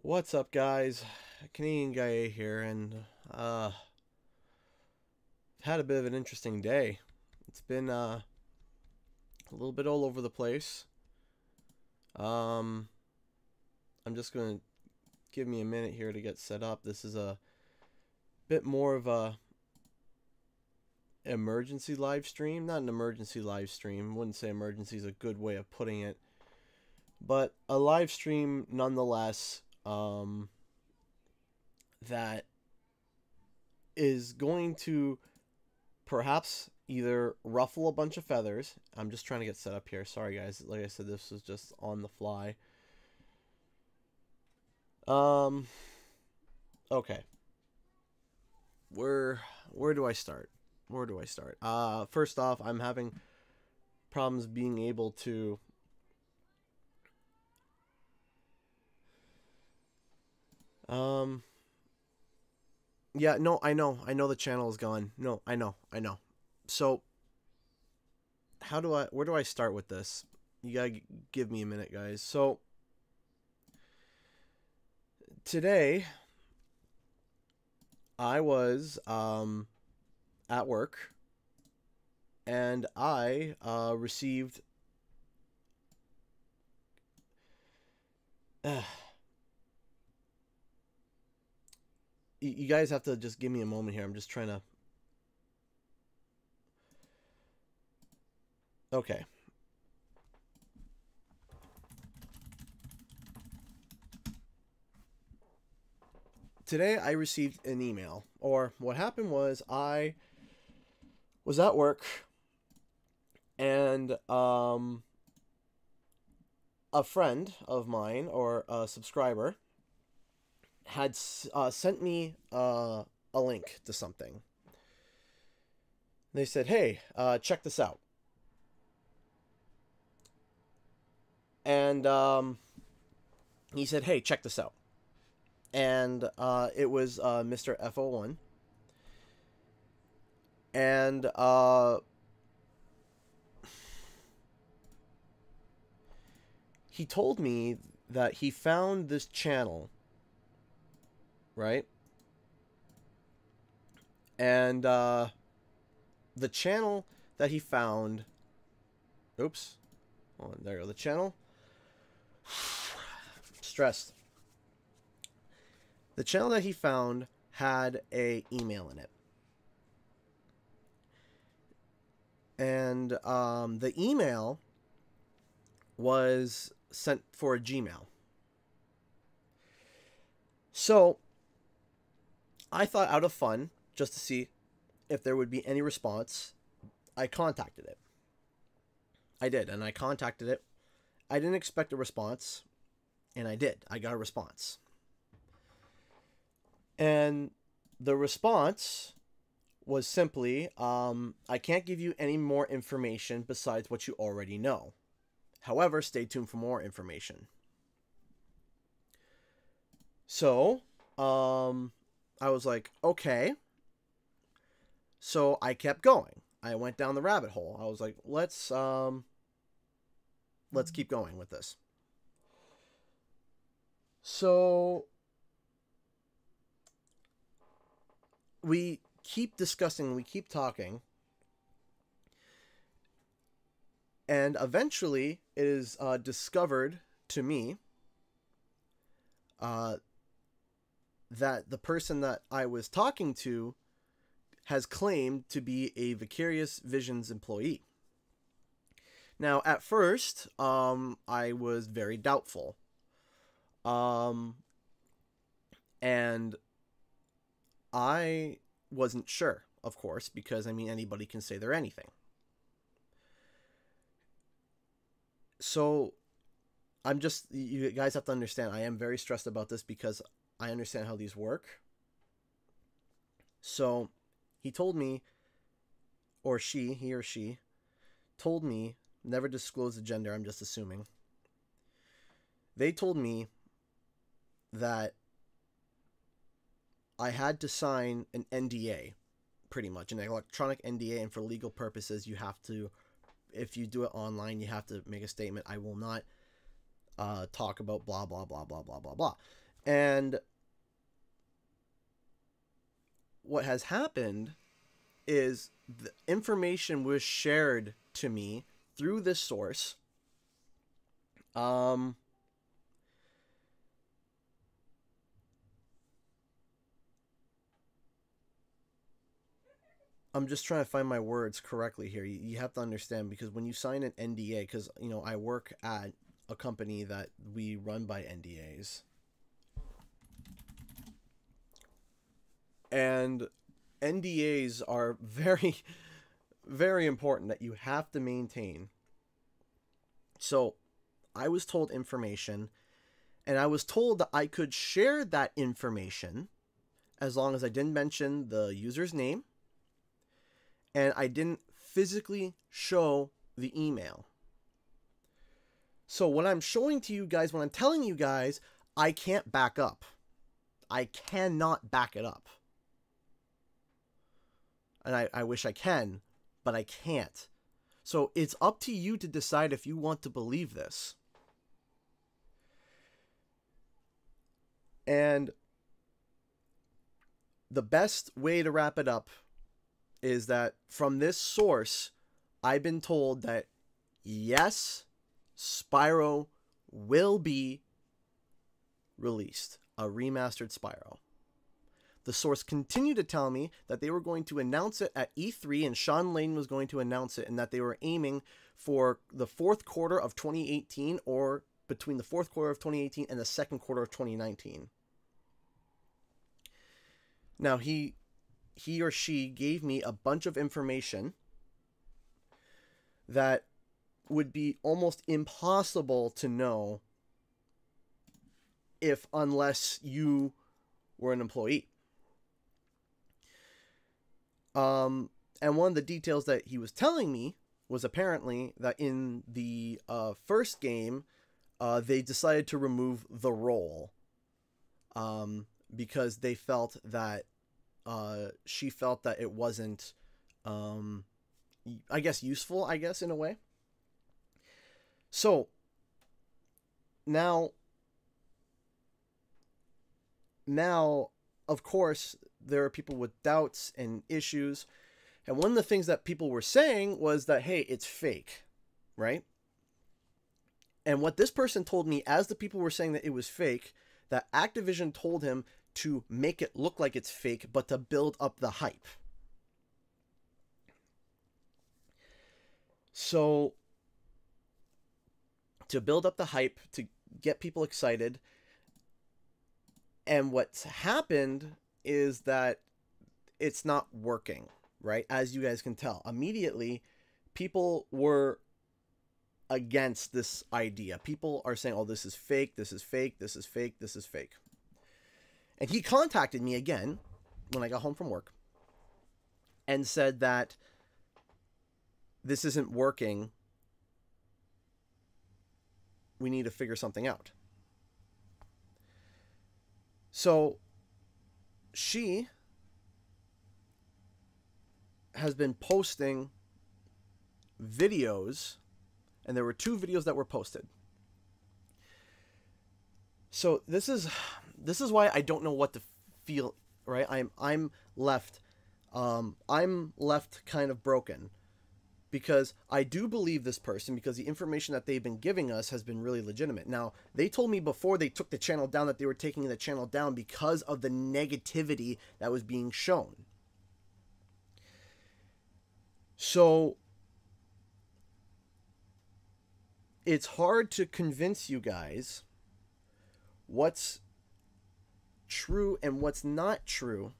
What's up, guys? Canadian Guy A here, and had a bit of an interesting day. It's been a little bit all over the place. Um, I'm just gonna give me a minute here to get set up. This is a bit more of a emergency live stream. Not an emergency live stream. Wouldn't say emergency is a good way of putting it, but a live stream nonetheless. That is going to perhaps either ruffle a bunch of feathers. I'm just trying to get set up here. Sorry, guys. Like I said, this was just on the fly. Okay. Where do I start? Where do I start? First off, I'm having problems being able to yeah, no, I know the channel is gone. No, I know. So, where do I start with this? You gotta give me a minute, guys. So, today, I was, at work, and I, received, you guys have to just give me a moment here. I'm just trying to, okay. Today I received an email, or what happened was I was at work, and a friend of mine, or a subscriber, had sent me a link to something. They said, "Hey, check this out," and he said, "Hey, check this out." And it was Mr. F01, and he told me that he found this channel, right? And the channel that he found, oops, oh, there you go, the channel, stressed. The channel that he found had a email in it. And the email was sent for a Gmail. So I thought, out of fun, just to see if there would be any response, I contacted it. I did, and I contacted it. I didn't expect a response, and I did. I got a response. And the response was simply, I can't give you any more information besides what you already know. However, stay tuned for more information. So, I was like, okay. So I kept going. I went down the rabbit hole. I was like, let's keep going with this. So we keep discussing, we keep talking, and eventually it is discovered to me that the person that I was talking to has claimed to be a Vicarious Visions employee. Now, at first, I was very doubtful. And I wasn't sure, of course, because, I mean, anybody can say they're anything. So, you guys have to understand, I am very stressed about this because I understand how these work. So, he told me, or he or she, told me, never disclose the gender, I'm just assuming. They told me that I had to sign an NDA, pretty much, an electronic NDA, and for legal purposes, you have to, if you do it online, you have to make a statement, I will not talk about blah, blah, blah, blah, blah, blah, blah. And what has happened is the information was shared to me through this source. I'm just trying to find my words correctly here. You have to understand, because when you sign an NDA, because I work at a company that we run by NDAs, and NDAs are very, very important that you have to maintain. So I was told information, and I was told that I could share that information as long as I didn't mention the user's name and I didn't physically show the email. So what I'm showing to you guys, when I'm telling you guys, I can't back up. I cannot back it up. And I wish I can, but I can't. So it's up to you to decide if you want to believe this. And the best way to wrap it up is that from this source, I've been told that yes, Spyro will be released, a remastered Spyro. The source continued to tell me that they were going to announce it at E3, and Sean Layden was going to announce it, and that they were aiming for the fourth quarter of 2018, or between the fourth quarter of 2018 and the second quarter of 2019. Now, he or she gave me a bunch of information that would be almost impossible to know unless you were an employee. And one of the details that he was telling me was apparently that in the first game, they decided to remove the role because they felt that she felt that it wasn't, I guess, useful, I guess, in a way. So now, of course, there are people with doubts and issues. And one of the things that people were saying was that, hey, it's fake, right? And what this person told me, as the people were saying that it was fake, that Activision told him to make it look like it's fake, but to build up the hype. So, to build up the hype, to get people excited. And what's happened is that it's not working, right? As you guys can tell, immediately people were against this idea. People are saying, oh, this is fake, this is fake, this is fake, this is fake. And he contacted me again when I got home from work and said that this isn't working. We need to figure something out. So she has been posting videos, and there were 2 videos that were posted. So this is why I don't know what to feel, right? I'm left kind of broken, because I do believe this person, because the information that they've been giving us has been really legitimate. Now, they told me before they took the channel down that they were taking the channel down because of the negativity that was being shown. So it's hard to convince you guys what's true and what's not true,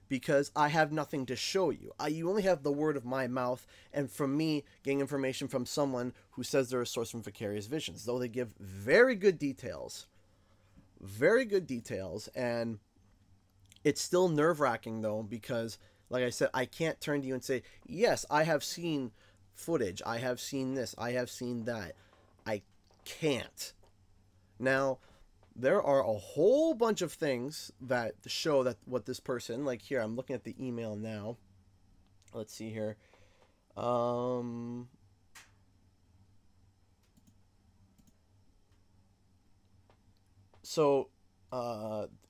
because I have nothing to show you. You only have the word of my mouth, and from me getting information from someone who says they're a source from Vicarious Visions, though they give very good details. Very good details, and it's still nerve-wracking, though, because, like I said, I can't turn to you and say, yes, I have seen footage, I have seen this, I have seen that. I can't. Now, there are a whole bunch of things that show that what this person, like here, I'm looking at the email now. Let's see here. So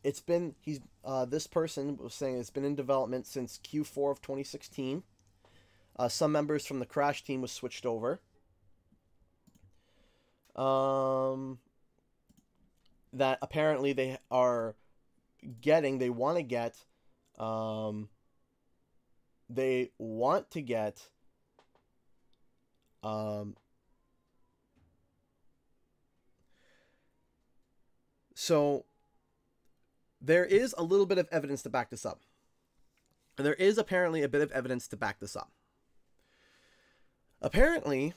It's been this person was saying it's been in development since Q4 of 2016. Some members from the Crash team was switched over. That apparently they are getting, they want to get, they want to get, so there is a little bit of evidence to back this up. And there is apparently a bit of evidence to back this up. Apparently,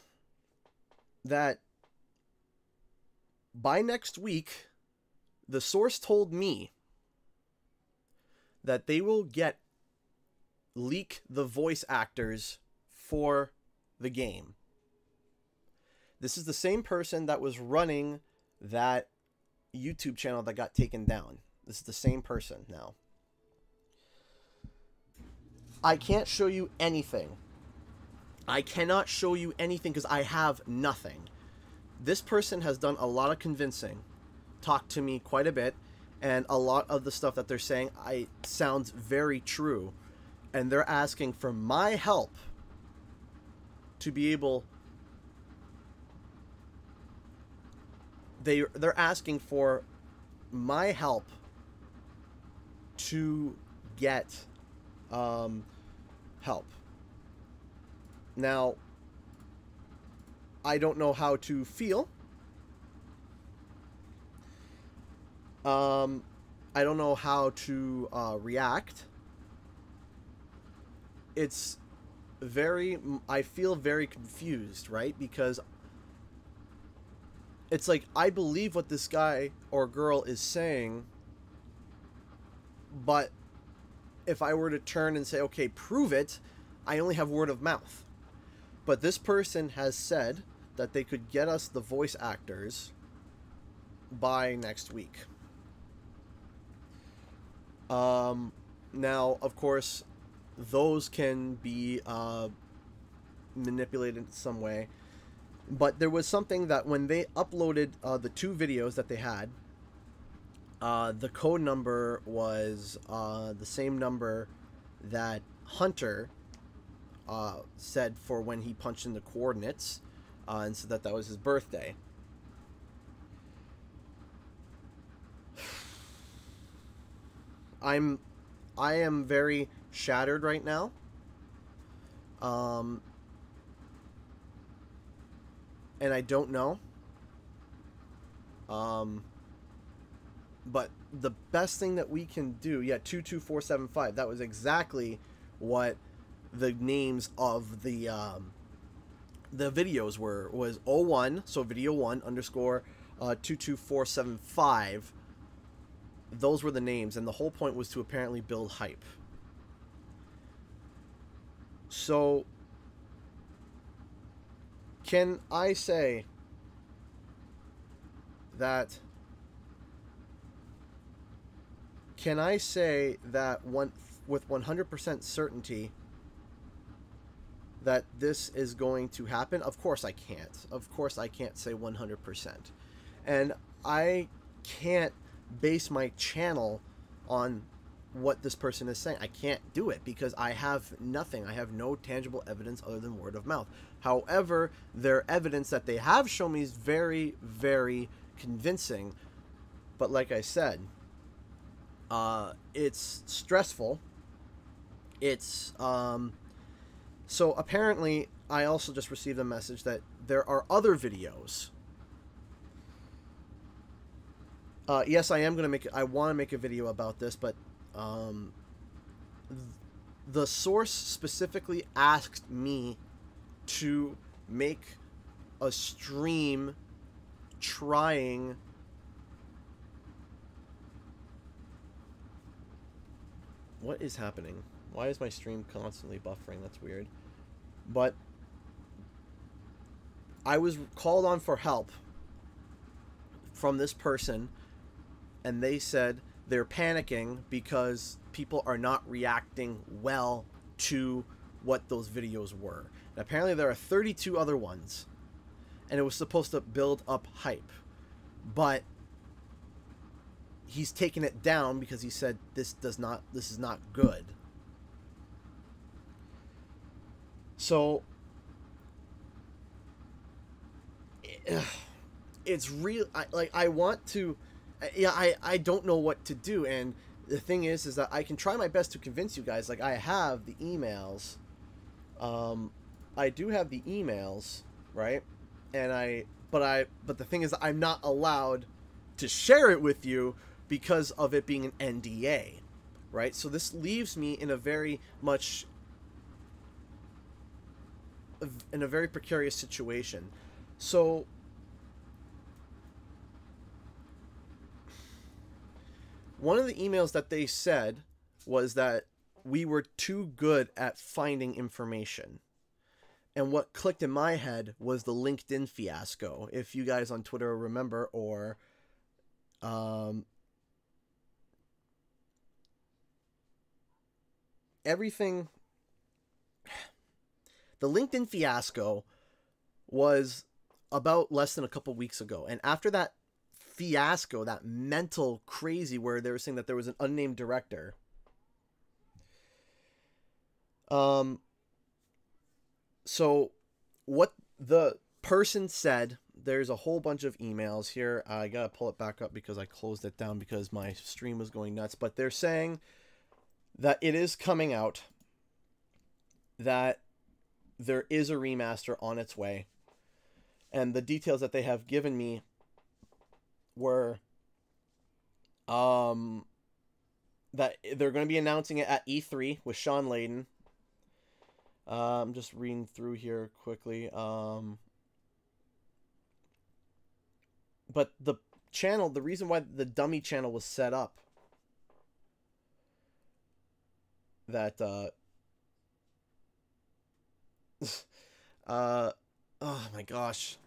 that by next week, the source told me that they will leak the voice actors for the game. This is the same person that was running that YouTube channel that got taken down. This is the same person now. I can't show you anything. I cannot show you anything because I have nothing. This person has done a lot of convincing, talked to me quite a bit, and a lot of the stuff that they're saying sounds very true. And they're asking for my help to be able... They're asking for my help to get help. Now, I don't know how to feel. I don't know how to react. It's very... I feel very confused, right? Because it's like, I believe what this guy or girl is saying, but if I were to turn and say, okay, prove it, I only have word of mouth. But this person has said that they could get us the voice actors by next week. Now, of course, those can be manipulated in some way. But there was something that when they uploaded the 2 videos that they had, the code number was the same number that Hunter said for when he punched in the coordinates, and said that was his birthday. I am very shattered right now. And I don't know. But the best thing that we can do, yeah, 22475, that was exactly what the names of the videos was 01, so video 1 underscore 22475. Those were the names, and the whole point was to apparently build hype. So, can I say that... Can I say that with 100% certainty that this is going to happen? Of course I can't. Of course I can't say 100%. And I can't base my channel on what this person is saying. I can't do it because I have nothing. I have no tangible evidence other than word of mouth. However, their evidence that they have shown me is very, very convincing. But like I said, it's stressful. It's so apparently I also just received a message that there are other videos. Yes, I am gonna I want to make a video about this, but the source specifically asked me to make a stream trying what is happening? Why is my stream constantly buffering? That's weird. But I was called on for help from this person, and they said they're panicking because people are not reacting well to what those videos were. And apparently there are 32 other ones, and it was supposed to build up hype. But he's taken it down because he said this is not good. So it's real. I want to, yeah. I don't know what to do, and the thing is that I can try my best to convince you guys. Like, I have the emails. I do have the emails, right? And but the thing is that I'm not allowed to share it with you because of it being an NDA, right? So this leaves me in a very precarious situation. So one of the emails that they said was that we were too good at finding information. And what clicked in my head was the LinkedIn fiasco. If you guys on Twitter remember, or everything. The LinkedIn fiasco was about less than a couple weeks ago. And after that fiasco, that mental crazy where they were saying that there was an unnamed director, so what the person said, there's a whole bunch of emails here. I gotta pull it back up because I closed it down because my stream was going nuts. But they're saying that it is coming out, that there is a remaster on its way, and the details that they have given me were that they're going to be announcing it at E3 with Sean Layden. I'm just reading through here quickly. But the channel, the reason why the dummy channel was set up, that oh my gosh,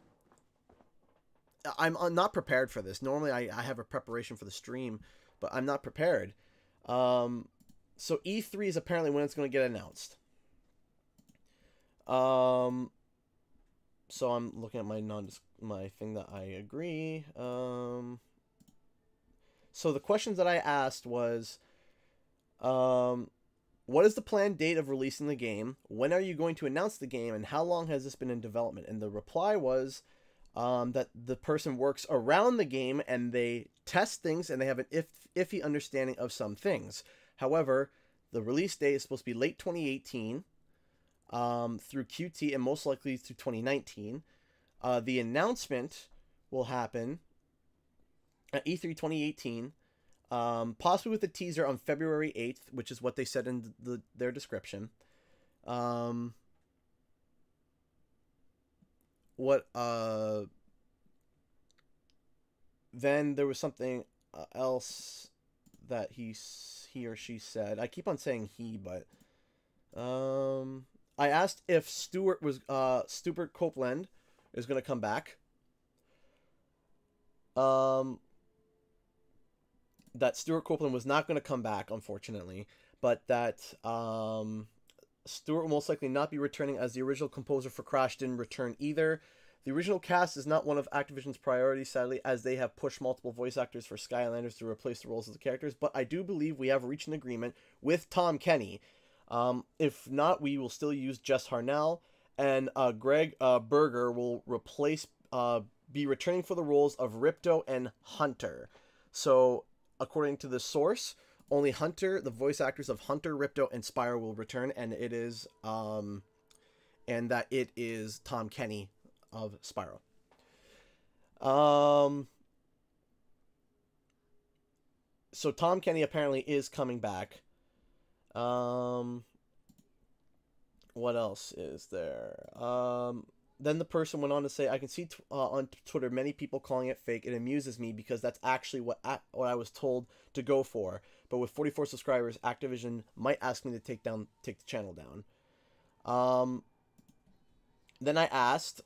I'm not prepared for this. Normally I have a preparation for the stream, but I'm not prepared. So E3 is apparently when it's going to get announced. So I'm looking at my thing that I agree. So the questions that I asked was, what is the planned date of releasing the game? When are you going to announce the game? And how long has this been in development? And the reply was that the person works around the game and they test things and they have an iffy understanding of some things. However, the release date is supposed to be late 2018 through QT and most likely through 2019. The announcement will happen at E3 2018, possibly with a teaser on February 8th, which is what they said in their description. Then there was something else that he or she said. I keep on saying he, but I asked if Stuart Copeland is going to come back. That Stuart Copeland was not going to come back, unfortunately, but that Stuart will most likely not be returning, as the original composer for Crash didn't return either. The original cast is not one of Activision's priorities, sadly, as they have pushed multiple voice actors for Skylanders to replace the roles of the characters, but I do believe we have reached an agreement with Tom Kenny. If not, we will still use Jess Harnell, and Greg Berger will be returning for the roles of Ripto and Hunter. So, according to the source, only Hunter, the voice actors of Hunter, Ripto, and Spyro will return, and it is Tom Kenny of Spyro. So Tom Kenny apparently is coming back. What else is there? Then the person went on to say, I can see on Twitter many people calling it fake. It amuses me because that's actually what I was told to go for. But with 44 subscribers, Activision might ask me to take the channel down. Then I asked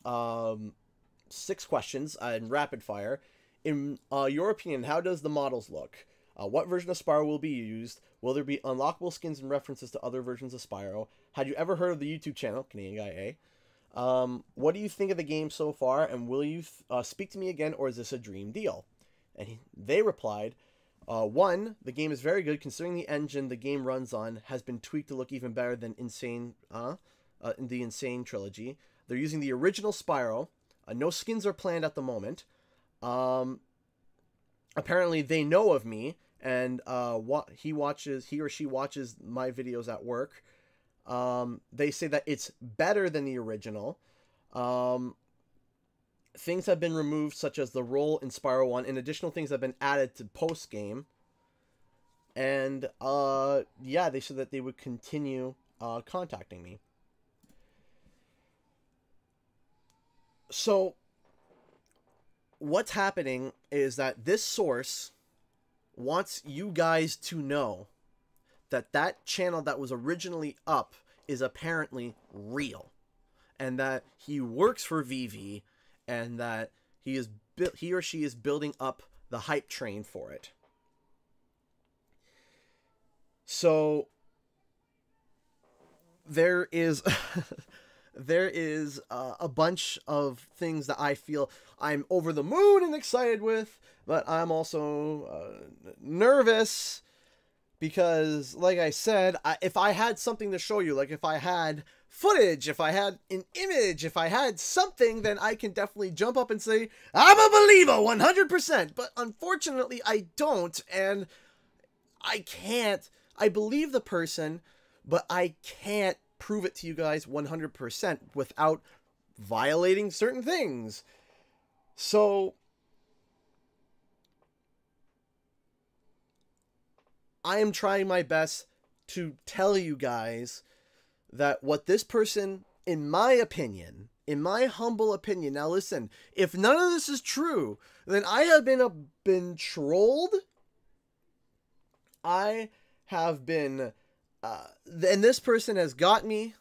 6 questions in rapid fire. In your opinion, how does the models look? What version of Spyro will be used? Will there be unlockable skins and references to other versions of Spyro? Had you ever heard of the YouTube channel, Canadian Guy A? What do you think of the game so far? And will you speak to me again, or is this a dream deal? And they replied, One, the game is very good considering the engine the game runs on has been tweaked to look even better than in the Insane trilogy. They're using the original Spyro. No skins are planned at the moment. Apparently they know of me, and he or she watches my videos at work. They say that it's better than the original. Things have been removed, such as the role in Spyro 1, and additional things have been added to post-game. And, yeah, they said that they would continue contacting me. So, what's happening is that this source wants you guys to know that that channel that was originally up is apparently real. And that he works for VV, and that he or she is building up the hype train for it. So there is there is a bunch of things that I feel I'm over the moon and excited with, but I'm also nervous because, like I said, if I had something to show you, like if I had footage, if I had an image, if I had something, then I can definitely jump up and say, I'm a believer 100%. But unfortunately, I don't, and I can't. I believe the person, but I can't prove it to you guys 100% without violating certain things. So I am trying my best to tell you guys that what this person, in my opinion, in my humble opinion, now listen, if none of this is true, then I have been trolled. I have been, and this person has got me.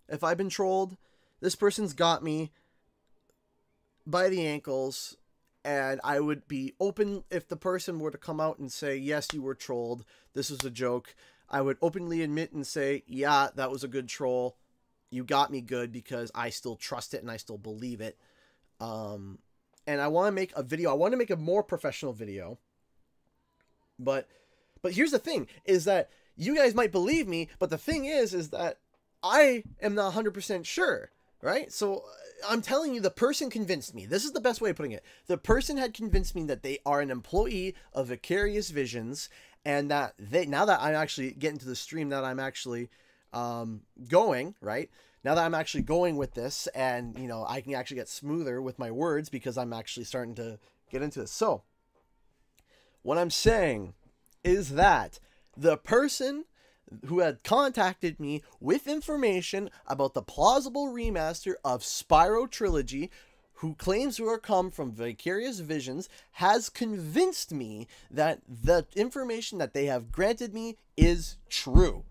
If I've been trolled, this person's got me by the ankles, and I would be open if the person were to come out and say, yes, you were trolled, this was a joke. I would openly admit and say, yeah, that was a good troll. You got me good because I still trust it and I still believe it. And I want to make a video. I want to make a more professional video. But here's the thing, is that you guys might believe me, but the thing is that I am not 100% sure, right? So I'm telling you, the person convinced me. This is the best way of putting it. The person had convinced me that they are an employee of Vicarious Visions, and that now that I'm actually getting to the stream, that I'm actually going, right? Now that I'm actually going with this, and, you know, I can actually get smoother with my words because I'm actually starting to get into this. So, what I'm saying is that the person who had contacted me with information about the plausible remaster of Spyro Trilogy, who claims to have come from Vicarious Visions, has convinced me that the information that they have granted me is true.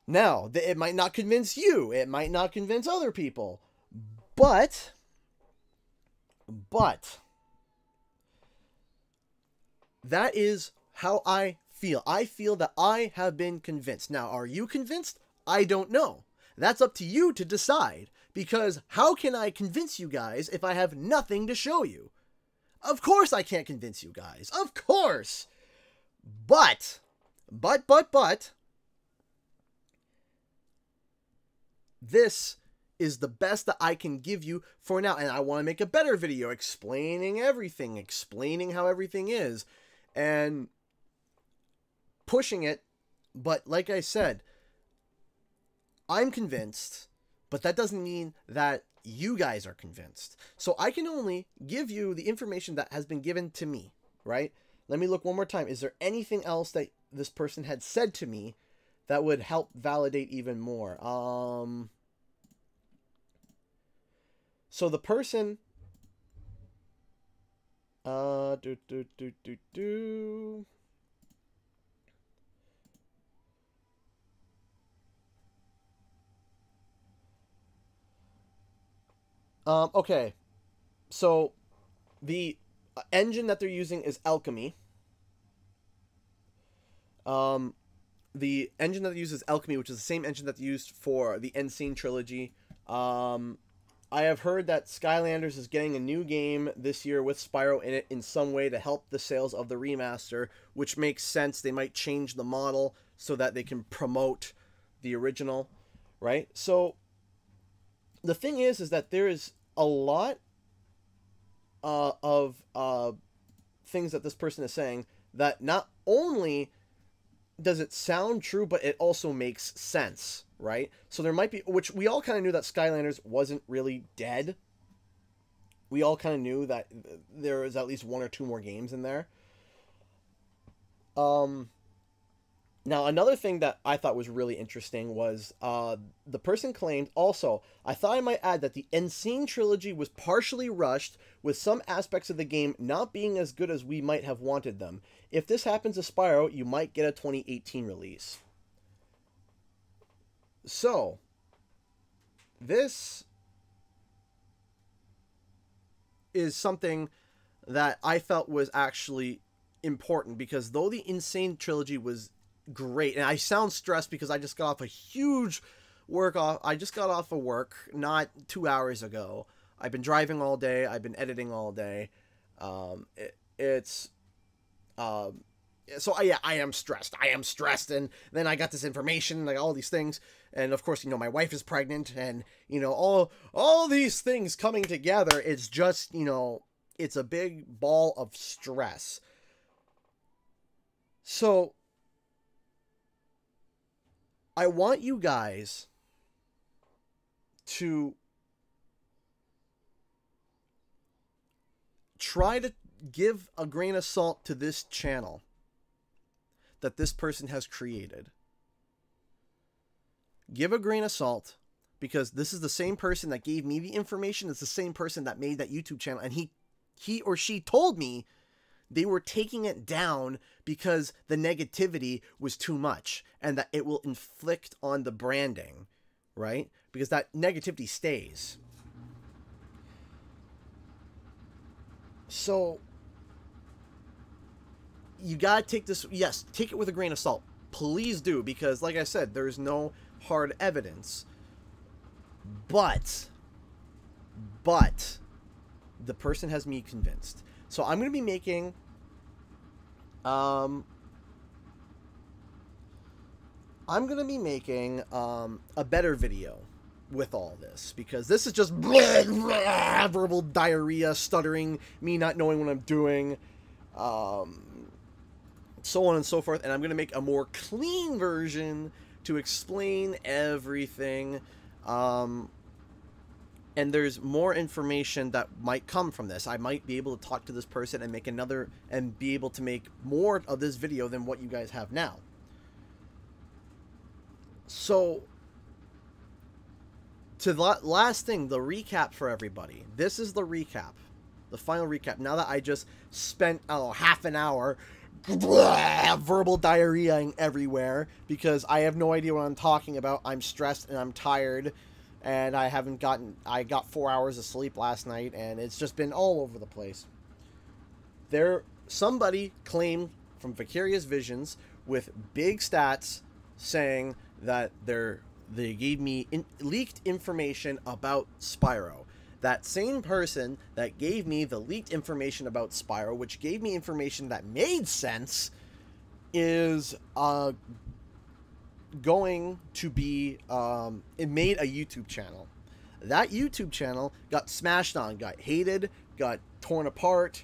Now, it might not convince you, it might not convince other people, but that is how I feel. I feel that I have been convinced. Now, are you convinced? I don't know. That's up to you to decide. Because how can I convince you guys if I have nothing to show you? Of course I can't convince you guys. Of course. But, this is the best that I can give you for now. And I want to make a better video explaining everything, explaining how everything is, and pushing it. But like I said, I'm convinced, but that doesn't mean that you guys are convinced. So I can only give you the information that has been given to me, right? Let me look one more time. Is there anything else that this person had said to me that would help validate even more? So the person... Okay, so the engine that they're using is Alchemy. The engine that they use is Alchemy, which is the same engine that they used for the Insane trilogy. I have heard that Skylanders is getting a new game this year with Spyro in it in some way to help the sales of the remaster, which makes sense. They might change the model so that they can promote the original, right? So the thing is that there is a lot of things that this person is saying that not only does it sound true, but it also makes sense, right? So there might be, which we all kind of knew that Skylanders wasn't really dead. We all kind of knew that there was at least 1 or 2 more games in there. Now, another thing that I thought was really interesting was the person claimed, also, I thought I might add that the Insane Trilogy was partially rushed, with some aspects of the game not being as good as we might have wanted them. If this happens to Spyro, you might get a 2018 release. So, this is something that I felt was actually important, because though the Insane Trilogy was great, and I sound stressed because I just got off a huge I just got off of work not 2 hours ago. I've been driving all day. I've been editing all day. So yeah, I am stressed. And then I got this information, like all these things, and of course, my wife is pregnant, and all these things coming together. It's just, it's a big ball of stress. So I want you guys to try to give a grain of salt to this channel that this person has created. Give a grain of salt, because this is the same person that gave me the information. It's the same person that made that YouTube channel, and he or she told me they were taking it down because the negativity was too much and that it will inflict on the branding, right? Because that negativity stays. So you gotta take this, yes, take it with a grain of salt. Please do, because like I said, there's no hard evidence. But the person has me convinced. So I'm going to be making a better video with all this, because this is just verbal diarrhea, stuttering, me not knowing what I'm doing, so on and so forth. And I'm going to make a more clean version to explain everything. And there's more information that might come from this. I might be able to talk to this person and make another, and be able to make more of this video than what you guys have now. So, to the last thing, the recap for everybody. This is the recap. The final recap. Now that I just spent, half an hour verbal diarrheaing everywhere, because I have no idea what I'm talking about. I'm stressed and I'm tired. And I got 4 hours of sleep last night, and it's just been all over the place. Somebody claimed from Vicarious Visions with big stats saying that they gave me leaked information about Spyro. That same person that gave me the leaked information about Spyro, which gave me information that made sense, is going to be it made a YouTube channel. That YouTube channel got smashed on, got hated, got torn apart,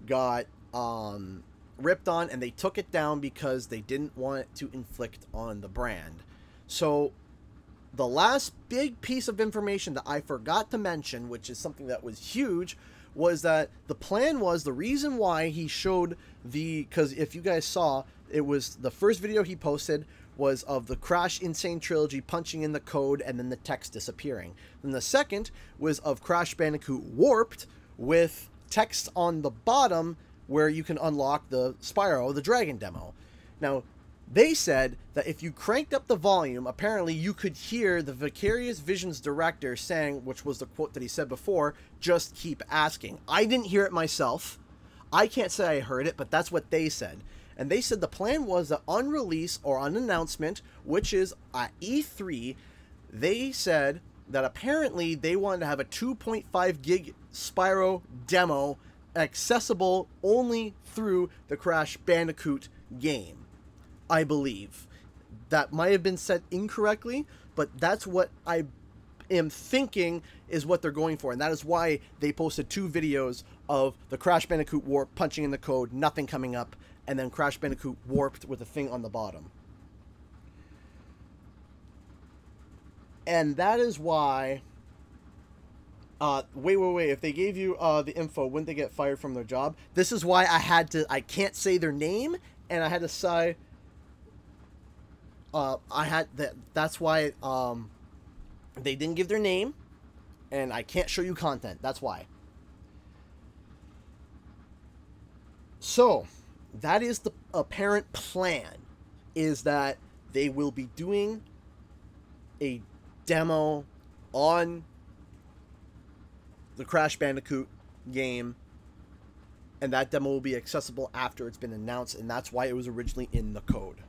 got ripped on, and they took it down because they didn't want it to inflict on the brand. So the last big piece of information that I forgot to mention, which is something that was huge, was that the plan was, the reason why he showed because if you guys saw, it was the first video he posted was of the Crash Insane Trilogy punching in the code and then the text disappearing. Then the second was of Crash Bandicoot Warped with text on the bottom where you can unlock the Spyro, the Dragon demo. Now, they said that if you cranked up the volume, apparently you could hear the Vicarious Visions director saying, which was the quote that he said before, "Just keep asking." I didn't hear it myself. I can't say I heard it, but that's what they said. And they said the plan was that on release or on announcement, which is at E3, they said that apparently they wanted to have a 2.5 gig Spyro demo accessible only through the Crash Bandicoot game, I believe. That might have been said incorrectly, but that's what I am thinking is what they're going for. And that is why they posted 2 videos of the Crash Bandicoot warp, punching in the code, nothing coming up, and then Crash Bandicoot warped with a thing on the bottom. And that is why... wait. If they gave you the info, wouldn't they get fired from their job? This is why I can't say their name, and I had to say... that's why they didn't give their name, and I can't show you content. That's why. So, that is the apparent plan, is that they will be doing a demo on the Crash Bandicoot game, and that demo will be accessible after it's been announced, and that's why it was originally in the code.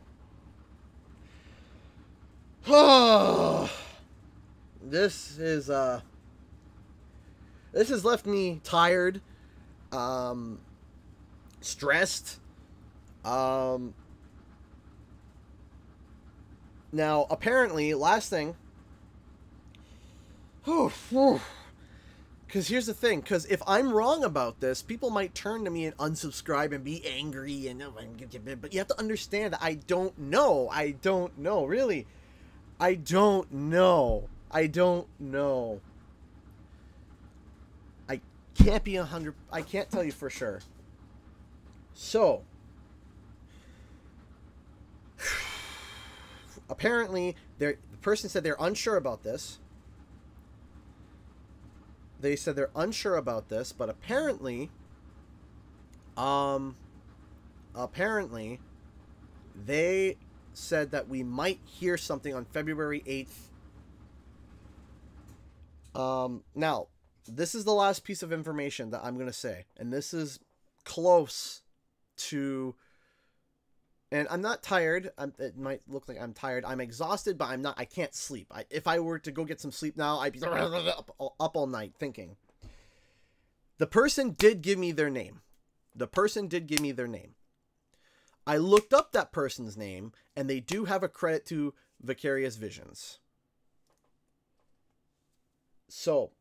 This has left me tired, stressed. Now, apparently, last thing. Because here's the thing. Because if I'm wrong about this, people might turn to me and unsubscribe and be angry. But you have to understand that I don't know. I don't know. Really. I don't know. I can't be 100. I can't tell you for sure. So, apparently, the person said they're unsure about this. They said they're unsure about this, but apparently, they said that we might hear something on February 8th. Now, this is the last piece of information that I'm going to say, and this is close to, and I'm not tired. It might look like I'm tired. I'm exhausted, but I'm not. I can't sleep. If I were to go get some sleep now, I'd be up all night thinking. The person did give me their name. I looked up that person's name, and they do have a credit to Vicarious Visions. So,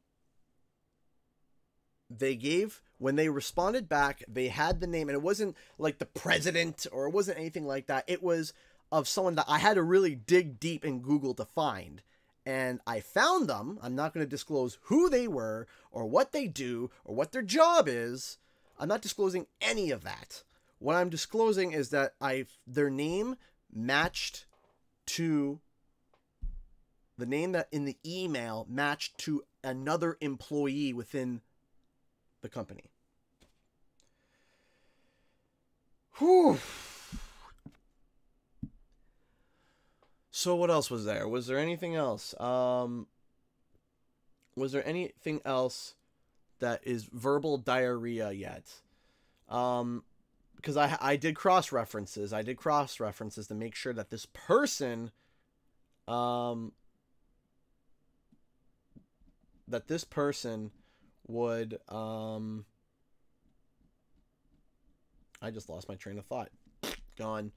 when they responded back, they had the name, and it wasn't like the president, or it wasn't anything like that. It was of someone that I had to really dig deep in Google to find. And I found them. I'm not going to disclose who they were, or what they do, or what their job is. I'm not disclosing any of that. What I'm disclosing is that their name matched to the name that in the email matched to another employee within the company. Whew. So what else was there? Was there anything else? Was there anything else that is verbal diarrhea yet? Because I did cross references. To make sure that this person, would, I just lost my train of thought. Gone.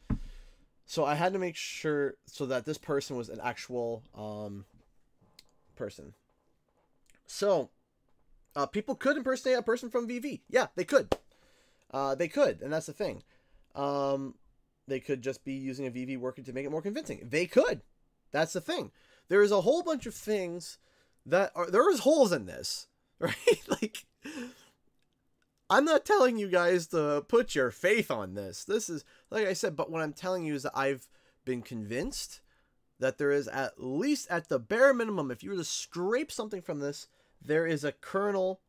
So I had to make sure so that this person was an actual person. So people could impersonate a person from VV. Yeah, they could. And that's the thing. They could just be using a VV worker to make it more convincing. They could. That's the thing. There is a whole bunch of things that are... There is holes in this, right? Like, I'm not telling you guys to put your faith on this. This is, like I said, but what I'm telling you is that I've been convinced that there is, at least at the bare minimum, if you were to scrape something from this, there is a kernel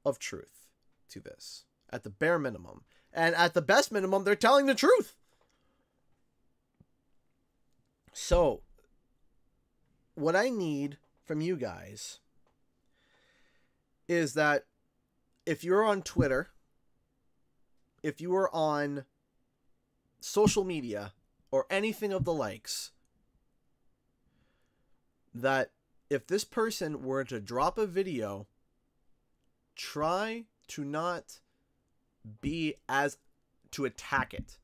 of truth to this. At the bare minimum. And at the best minimum, they're telling the truth. So, what I need from you guys is that if you're on Twitter, if you are on social media or anything of the likes, that if this person were to drop a video, try to not be as to attack it,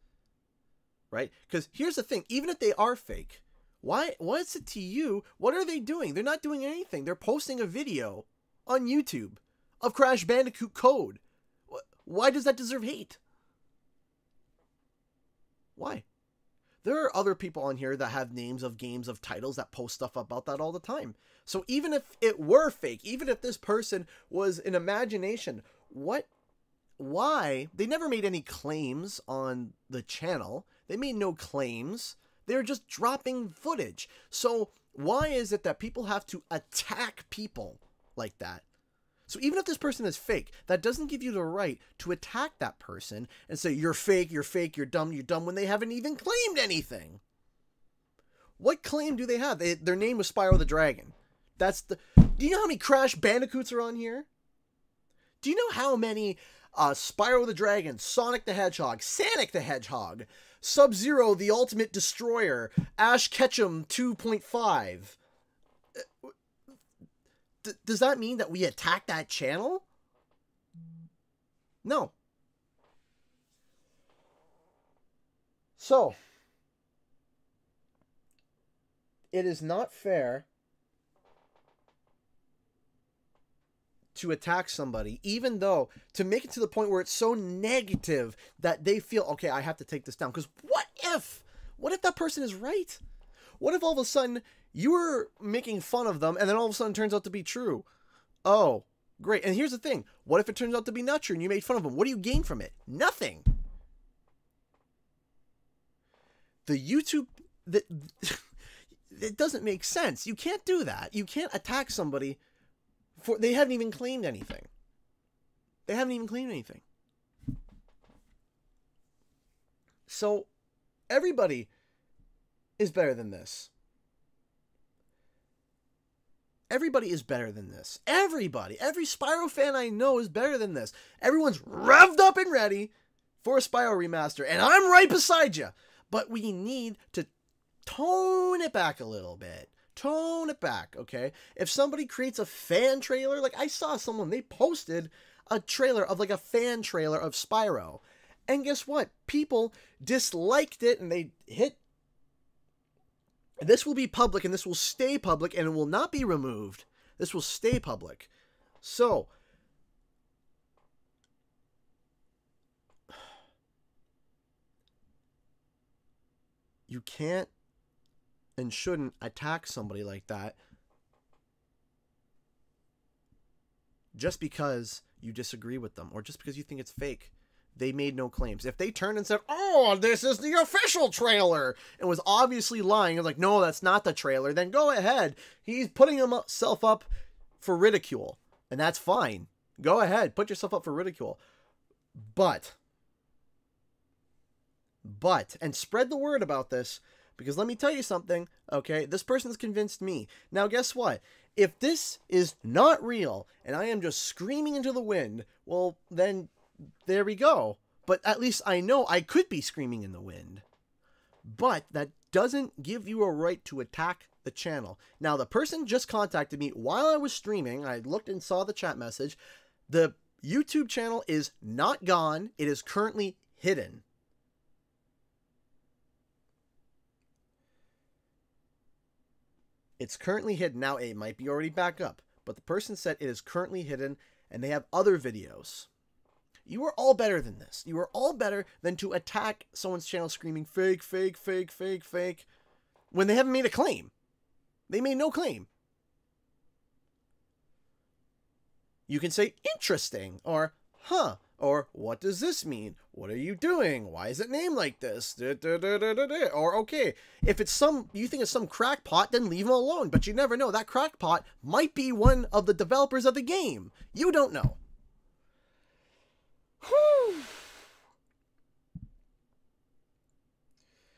right? Because here's the thing, even if they are fake, what's it to you? What are they doing? They're not doing anything. They're posting a video on YouTube of Crash Bandicoot code. Why does that deserve hate? Why? There are other people on here that have names of games, of titles, that post stuff about that all the time. So even if it were fake, even if this person was an imagination, why? They never made any claims on the channel. They made no claims. They're just dropping footage. So why is it that people have to attack people like that? So even if this person is fake, that doesn't give you the right to attack that person and say, you're fake, you're fake, you're dumb, when they haven't even claimed anything. What claim do they have? Their name was Spyro the Dragon. Do you know how many Crash Bandicoots are on here? Do you know how many Spyro the Dragon, Sonic the Hedgehog, Sonic the Hedgehog, Sub-Zero the Ultimate Destroyer, Ash Ketchum 2.5? Does that mean that we attack that channel? No. So, it is not fair to attack somebody, even though, to make it to the point where it's so negative that they feel, okay, I have to take this down. Because what if that person is right? What if all of a sudden you were making fun of them and then all of a sudden it turns out to be true? Oh, great. And here's the thing. What if it turns out to be not true and you made fun of them? What do you gain from it? Nothing. The YouTube... it doesn't make sense. You can't do that. You can't attack somebody they haven't even claimed anything. They haven't even claimed anything. So, everybody is better than this. Everybody is better than this. Everybody. Every Spyro fan I know is better than this. Everyone's revved up and ready for a Spyro remaster. And I'm right beside you. But we need to tone it back a little bit. Tone it back, okay? If somebody creates a fan trailer, like I saw someone, they posted a trailer of like a fan trailer of Spyro. And guess what? People disliked it and they hit... This will be public and this will stay public and it will not be removed. This will stay public. So, you can't and shouldn't attack somebody like that just because you disagree with them or just because you think it's fake. They made no claims. If they turned and said, oh, this is the official trailer, and was obviously lying, and was like, no, that's not the trailer, then go ahead. He's putting himself up for ridicule, and that's fine. Go ahead, put yourself up for ridicule. But, and spread the word about this, because let me tell you something, okay? This person's convinced me. Now, guess what? If this is not real, and I am just screaming into the wind, well, then there we go. But at least I know I could be screaming in the wind. But that doesn't give you a right to attack the channel. Now, the person just contacted me while I was streaming. I looked and saw the chat message. The YouTube channel is not gone. It is currently hidden. It's currently hidden. Now, it might be already back up. But the person said it is currently hidden and they have other videos. You are all better than this. You are all better than to attack someone's channel screaming fake, fake, fake, fake, fake, when they haven't made a claim. They made no claim. You can say interesting or huh or what does this mean? What are you doing? Why is it named like this? Or okay, if it's you think it's some crackpot, then leave him alone. But you never know. That crackpot might be one of the developers of the game. You don't know. Whew.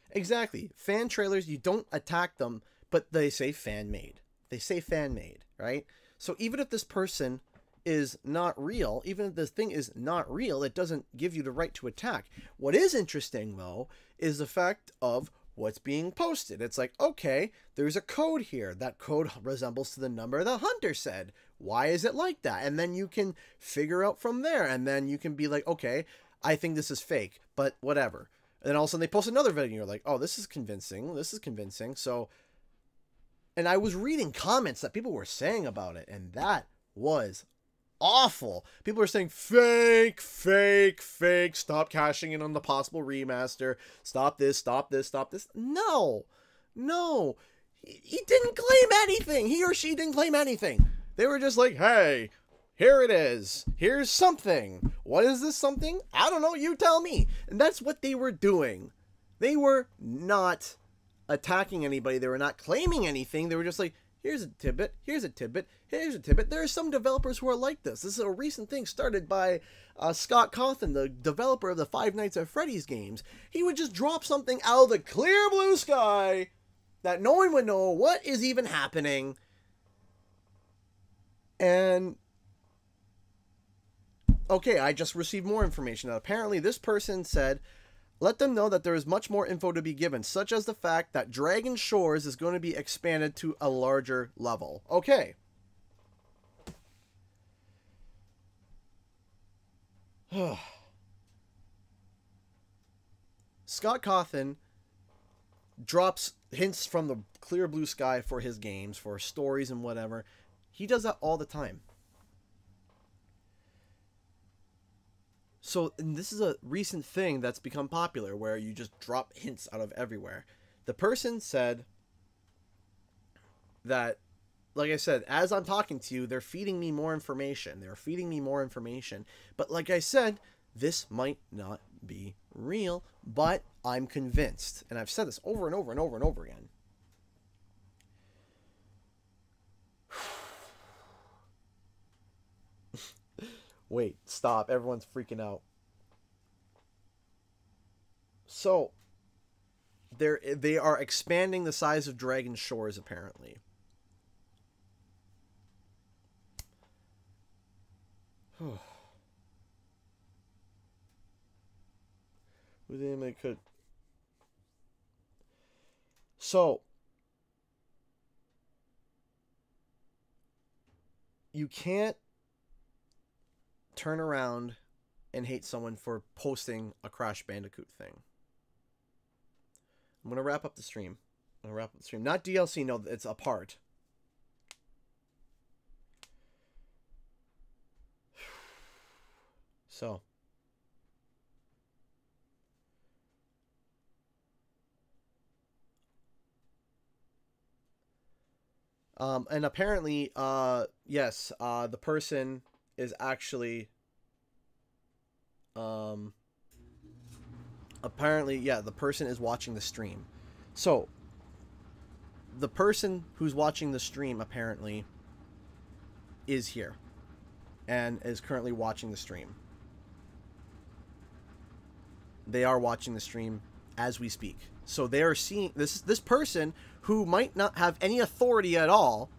Exactly. Fan trailers, you don't attack them, but they say fan-made. They say fan-made, right? So even if this person is not real, even if this thing is not real, it doesn't give you the right to attack. What is interesting, though, is the fact of what's being posted. It's like, okay, there's a code here. That code resembles to the number the hunter said. Why is it like that? And then you can figure out from there. And then you can be like, okay, I think this is fake, but whatever. And then all of a sudden they post another video and you're like, oh, this is convincing. This is convincing. So, and I was reading comments that people were saying about it, and that was awful. People are saying fake, fake, fake. Stop cashing in on the possible remaster. Stop this, stop this, stop this. No, no. He didn't claim anything. He or she didn't claim anything. They were just like, hey, here it is. Here's something. What is this something? I don't know. You tell me. And that's what they were doing. They were not attacking anybody. They were not claiming anything. They were just like, here's a tidbit, here's a tidbit, here's a tidbit. There are some developers who are like this. This is a recent thing started by Scott Cawthon, the developer of the Five Nights at Freddy's games. He would just drop something out of the clear blue sky that no one would know what is even happening. And okay, I just received more information. Now, apparently this person said, let them know that there is much more info to be given, such as the fact that Dragon Shores is going to be expanded to a larger level. Okay. Scott Cawthon drops hints from the clear blue sky for his games, for stories and whatever. He does that all the time. So, and this is a recent thing that's become popular, where you just drop hints out of everywhere. The person said that, like I said, as I'm talking to you, they're feeding me more information. They're feeding me more information. But like I said, this might not be real, but I'm convinced. And I've said this over and over and over and over again. Wait, stop. Everyone's freaking out. So, they are expanding the size of Dragon Shores, apparently. Who they could. So, you can't turn around and hate someone for posting a Crash Bandicoot thing. I'm going to wrap up the stream. Not DLC, no, it's a part. So. And apparently, yes, the person is actually, apparently, yeah, the person is watching the stream. So, the person who's watching the stream, apparently, is here. And is currently watching the stream. They are watching the stream as we speak. So they are seeing, this person who might not have any authority at all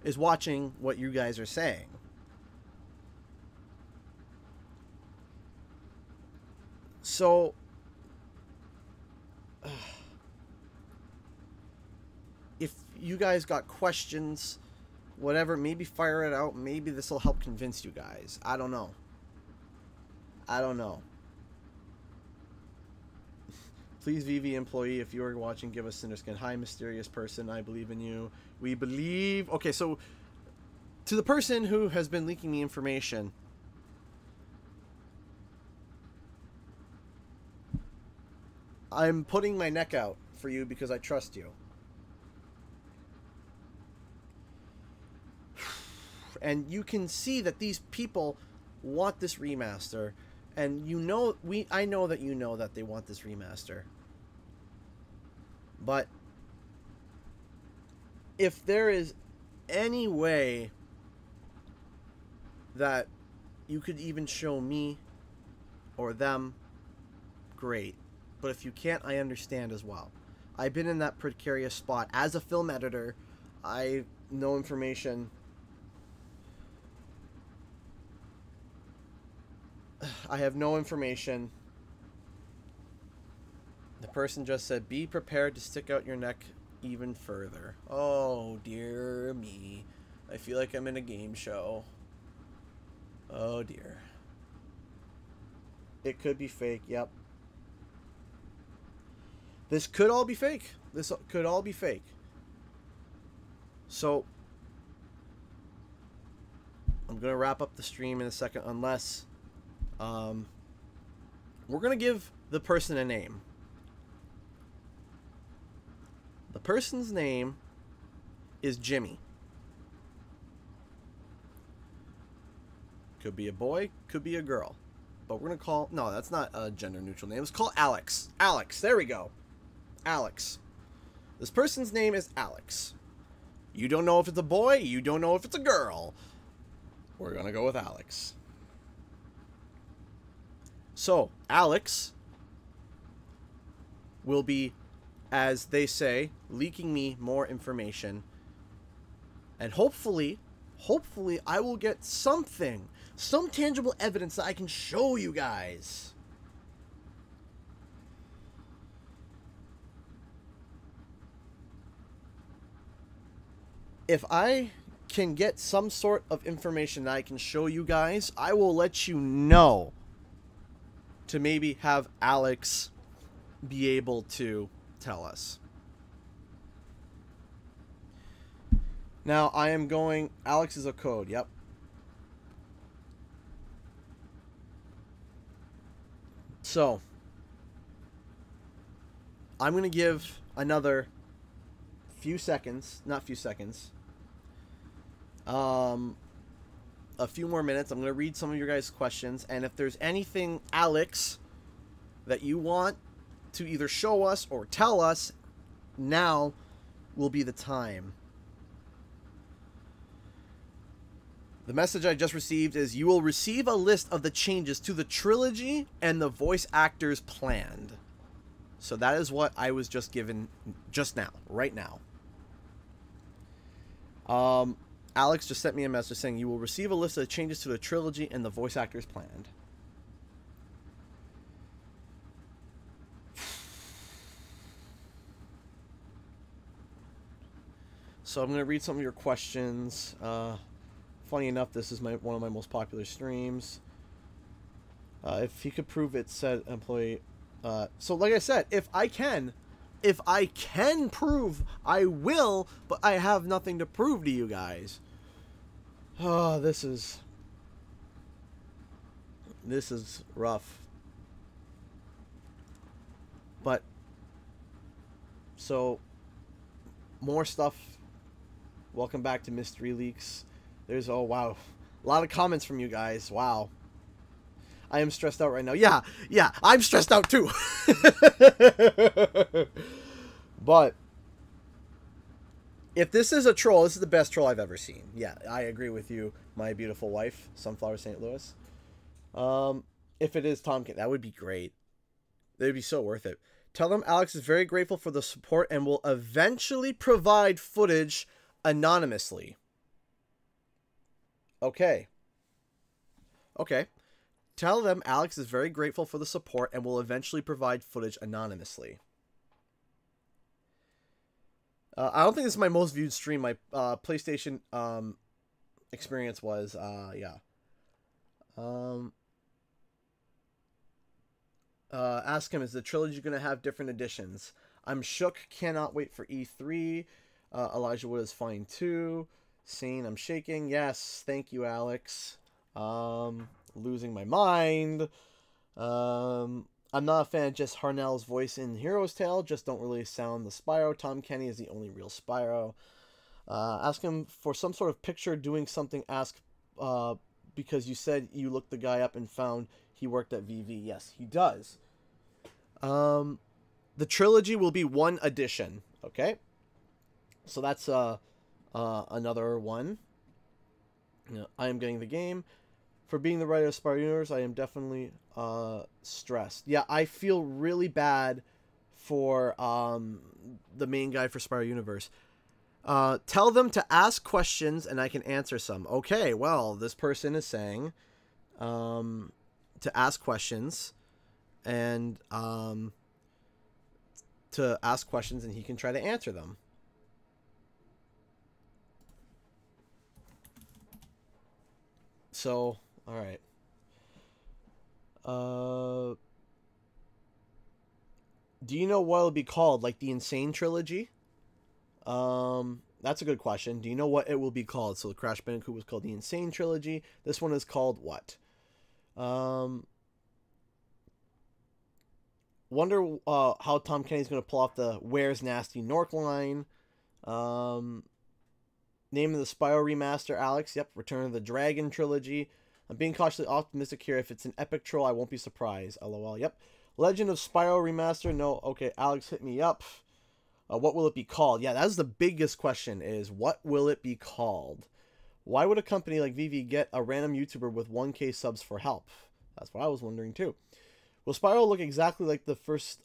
is watching what you guys are saying. So, if you guys got questions, whatever, maybe fire it out. Maybe this will help convince you guys. I don't know. I don't know. Please, VV employee, if you are watching, give us Cinderskin. Hi, mysterious person. I believe in you. We believe. Okay, so to the person who has been leaking me information, I'm putting my neck out for you because I trust you. And you can see that these people want this remaster. And you know, I know that you know that they want this remaster. But if there is any way that you could even show me or them, great. But if you can't, I understand as well. I've been in that precarious spot. As a film editor, I know information. I have no information. person just said, be prepared to stick out your neck even further. Oh, dear me. I feel like I'm in a game show. Oh, dear. It could be fake, yep. This could all be fake. This could all be fake. So, I'm going to wrap up the stream in a second, unless we're going to give the person a name. The person's name is Jimmy. Could be a boy, could be a girl. But we're going to call... No, that's not a gender-neutral name. It's called Alex. Alex, there we go. Alex. This person's name is Alex. You don't know if it's a boy, you don't know if it's a girl. We're going to go with Alex. So, Alex will be, as they say, leaking me more information. And hopefully I will get something, some tangible evidence that I can show you guys. If I can get some sort of information that I can show you guys, I will let you know to maybe have Alex be able to tell us. Now, I am going... Alex is a code, yep. So, I'm going to give another few seconds, not few seconds, a few more minutes. I'm going to read some of your guys' questions, and if there's anything, Alex, that you want to either show us or tell us, now will be the time. The message I just received is, you will receive a list of the changes to the trilogy and the voice actors planned. So that is what I was just given just now, right now. Alex just sent me a message saying, you will receive a list of the changes to the trilogy and the voice actors planned. So I'm going to read some of your questions. Funny enough, this is one of my most popular streams. If he could prove it, said employee. So like I said, if I can prove, I will, but I have nothing to prove to you guys. Oh, this is rough. But so more stuff. Welcome back to Mystery Leaks. There's, oh wow, a lot of comments from you guys. Wow. I am stressed out right now. Yeah, I'm stressed out too. But if this is a troll, this is the best troll I've ever seen. Yeah, I agree with you, my beautiful wife, Sunflower St. Louis. If it is Tom, that would be great. That would be so worth it. Tell them Alex is very grateful for the support and will eventually provide footage anonymously. Okay. Okay. Tell them Alex is very grateful for the support and will eventually provide footage anonymously. I don't think this is my most viewed stream. My PlayStation experience was, yeah. Ask him, is the trilogy going to have different editions? I'm shook. Cannot wait for E3. Elijah Wood is fine too. Sane, I'm shaking. Yes, thank you, Alex. Losing my mind. I'm not a fan of just Harnell's voice in Hero's Tale. Just don't really sound the Spyro. Tom Kenny is the only real Spyro. Ask him for some sort of picture doing something. Ask because you said you looked the guy up and found he worked at VV. Yes, he does. The trilogy will be one edition. Okay. So that's another one. You know, I am getting the game. For being the writer of Spyro Universe, I am definitely stressed. Yeah, I feel really bad for the main guy for Spyro Universe. Tell them to ask questions and I can answer some. Okay, well, this person is saying to ask questions and to ask questions and he can try to answer them. So, all right. Do you know what it'll be called? Like the Insane Trilogy? That's a good question. Do you know what it will be called? So the Crash Bandicoot was called the Insane Trilogy. This one is called what? Wonder how Tom Kenny's going to pull off the Where's Nasty Nork line. Name of the Spyro remaster, Alex. Yep, Return of the Dragon Trilogy. I'm being cautiously optimistic here. If it's an epic troll, I won't be surprised. LOL. Yep. Legend of Spyro remaster. No. Okay, Alex, hit me up. What will it be called? Yeah, that's the biggest question is, what will it be called? Why would a company like VV get a random YouTuber with 1K subs for help? That's what I was wondering too. Will Spyro look exactly like the first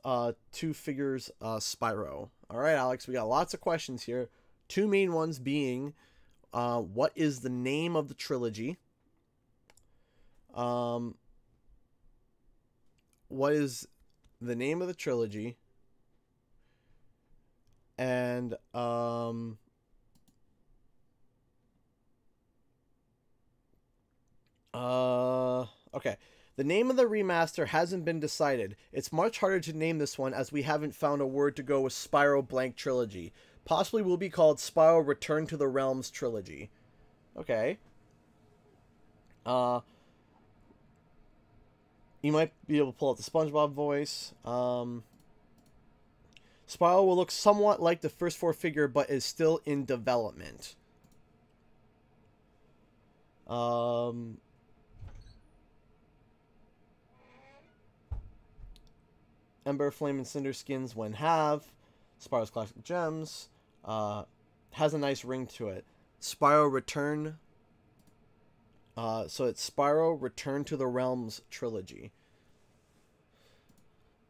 two figures Spyro? All right, Alex, we got lots of questions here. Two main ones being, what is the name of the trilogy? What is the name of the trilogy? And okay. The name of the remaster hasn't been decided. It's much harder to name this one as we haven't found a word to go with Spyro blank trilogy. Possibly will be called Spyro Return to the Realms Trilogy. Okay. You might be able to pull out the SpongeBob voice. Spyro will look somewhat like the first four figure, but is still in development. Ember, Flame, and Cinder skins when have. Spyro's Classic Gems. Has a nice ring to it. Spyro Return. So it's Spyro Return to the Realms Trilogy.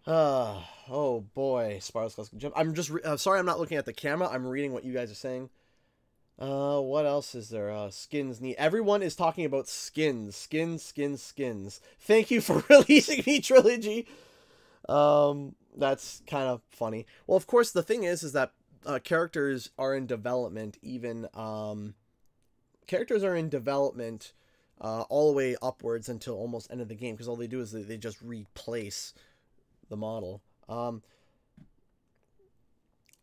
Oh boy, Spyro's Classic Gems. I'm just sorry I'm not looking at the camera. I'm reading what you guys are saying. What else is there? Skins need. Everyone is talking about skins. Skins. Thank you for releasing me trilogy. That's kind of funny. Well, of course, the thing is that characters are in development. Even characters are in development all the way upwards until almost end of the game, because all they do is they just replace the model.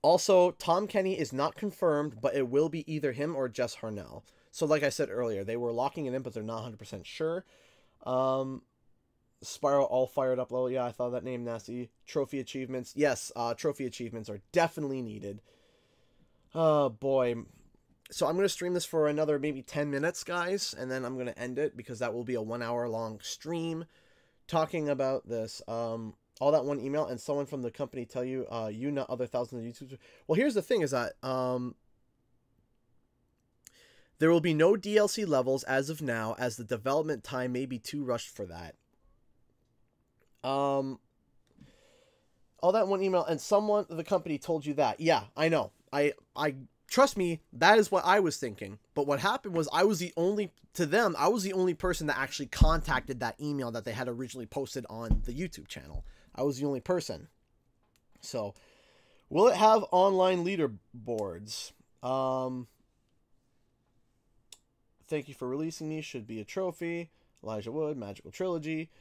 Also, Tom Kenny is not confirmed, but it will be either him or Jess Harnell. So like I said earlier, they were locking it in, but they're not 100% sure. Spyro all fired up level. Yeah, I thought that name nasty. Trophy achievements. Yes, trophy achievements are definitely needed. Oh, boy. So I'm going to stream this for another maybe 10 minutes, guys, and then I'm going to end it because that will be a 1 hour long stream talking about this. All that one email and someone from the company tell you, you not other thousands of YouTubers. Well, here's the thing is that there will be no DLC levels as of now, as the development time may be too rushed for that. All that one email and someone the company told you that. Yeah, I know. I trust me, that is what I was thinking. But what happened was I was the only person that actually contacted that email that they had originally posted on the YouTube channel. I was the only person. So, will it have online leaderboards? Thank you for releasing me. Should be a trophy. Elijah Wood, Magical Trilogy.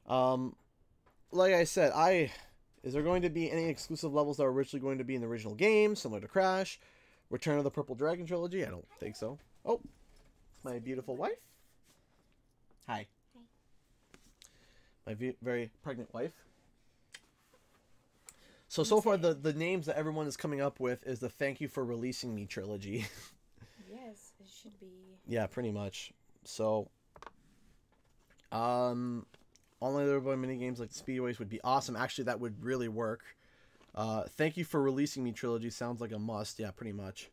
Like I said, is there going to be any exclusive levels that were originally going to be in the original game, similar to Crash? Return of the Purple Dragon Trilogy? I don't think so. Oh, my beautiful wife. Hi. Hi. My very pregnant wife. So far, the names that everyone is coming up with is the Thank You for Releasing Me trilogy. Yes, it should be. Yeah, pretty much. So, online leaderboard mini games like the Speedways would be awesome. Actually, that would really work. Thank You for Releasing Me trilogy sounds like a must. Yeah, pretty much.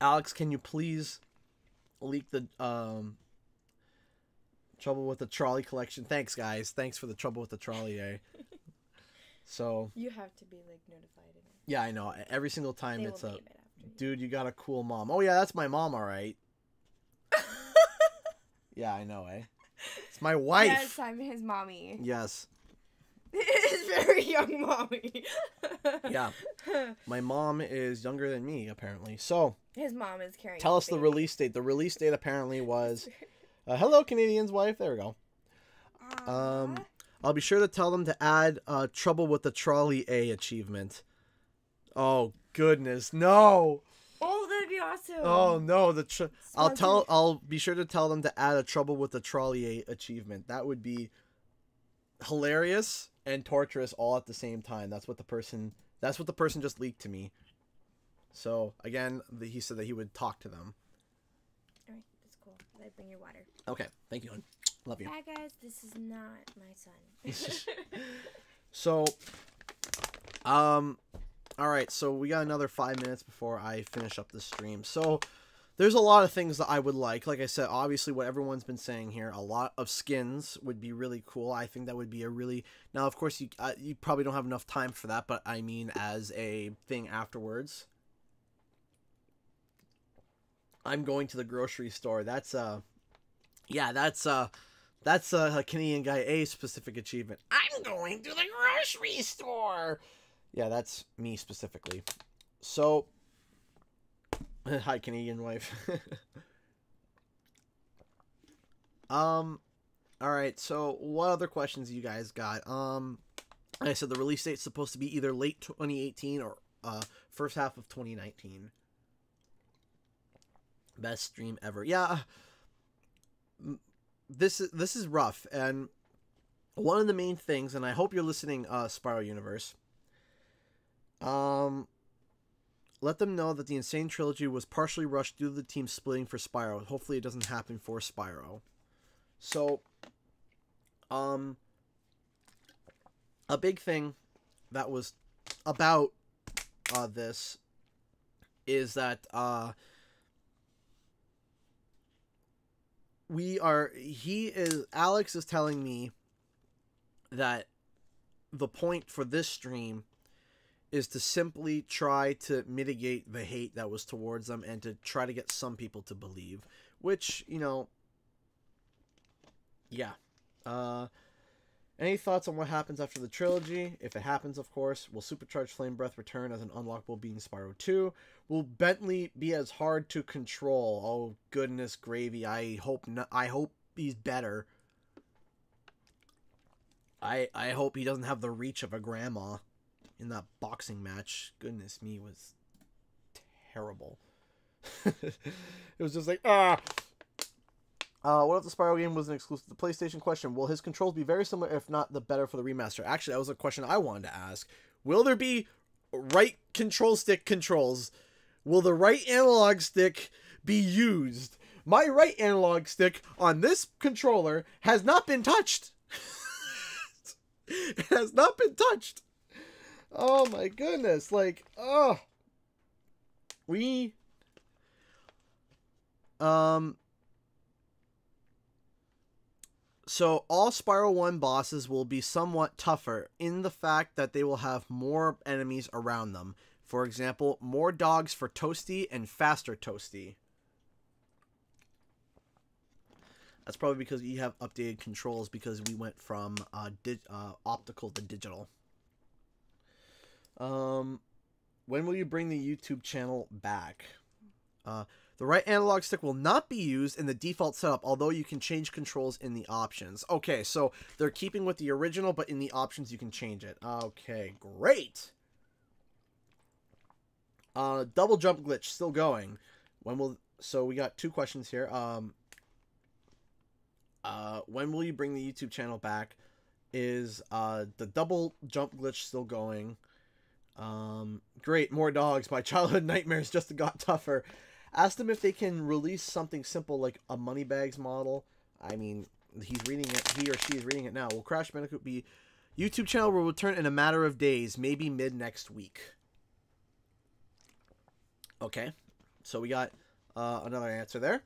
Alex, can you please leak the Trouble with the Trolley collection? Thanks, guys. Thanks for the Trouble with the Trolley, eh? So you have to be like notified. Yeah, I know. Every single time it's a you. Dude, you got a cool mom. Oh yeah, that's my mom, all right. Yeah, I know, eh? It's my wife. Yes, I'm his mommy. Yes. It's very young, mommy. Yeah. My mom is younger than me, apparently. So, His mom is carrying. tell his us the baby. release date. The release date apparently was... hello, Canadian's wife. There we go. Aw. I'll be sure to tell them to add Trouble with the Trolley A achievement. Oh, goodness. No! Oh, that'd be awesome. Oh, no. Sponsored. I'll be sure to tell them to add a Trouble with the Trolley A achievement. That would be hilarious and torturous all at the same time. That's what the person just leaked to me. So, again, he said that he would talk to them. Alright, that's cool. I bring your water. Okay, thank you, hon. Love you. Bye, guys. This is not my son. So, alright, so we got another 5 minutes before I finish up the stream. So, there's a lot of things that I would like. Like I said, obviously what everyone's been saying here, a lot of skins would be really cool. I think that would be a really... Now, of course, you probably don't have enough time for that, but I mean as a thing afterwards. I'm going to the grocery store. That's a Canadian Guy A specific achievement. I'm going to the grocery store. Yeah, that's me specifically. So, hi, Canadian wife. All right. So, what other questions you guys got? Like I said, the release date's supposed to be either late 2018 or first half of 2019. Best stream ever. Yeah. This is rough, and one of the main things, and I hope you're listening, Spyro Universe. Let them know that the Insane Trilogy was partially rushed due to the team splitting for Spyro. Hopefully it doesn't happen for Spyro. So, a big thing that was about this is that Alex is telling me that the point for this stream is to simply try to mitigate the hate that was towards them and to try to get some people to believe, which, you know, yeah. Any thoughts on what happens after the trilogy? If it happens, of course, will Supercharged Flame Breath return as an unlockable being Spyro 2? Will Bentley be as hard to control? Oh, goodness gravy. I hope not. I hope he's better. I hope he doesn't have the reach of a grandma in that boxing match. Goodness me, was terrible. It was just like, what if the Spyro game was an exclusive to the PlayStation? Question: will his controls be very similar, if not the better, for the remaster? Actually, that was a question I wanted to ask. Will there be right control stick controls? Will the right analog stick be used? My right analog stick on this controller has not been touched. It has not been touched. Oh my goodness. Like, oh. So all Spyro 1 bosses will be somewhat tougher in the fact that they will have more enemies around them. For example, more dogs for Toasty and faster Toasty. That's probably because you have updated controls because we went from optical to digital. When will you bring the YouTube channel back? The right analog stick will not be used in the default setup, although you can change controls in the options. Okay, so they're keeping with the original, but in the options you can change it. Okay, great. Double jump glitch still going. So we got two questions here. When will you bring the YouTube channel back? Is the double jump glitch still going? Great, more dogs. My childhood nightmares just got tougher. Ask them if they can release something simple like a Moneybags model. I mean, he's reading it. He or she is reading it now. Will Crash Bandicoot be... YouTube channel will return in a matter of days, maybe mid next week. Okay, so we got another answer there.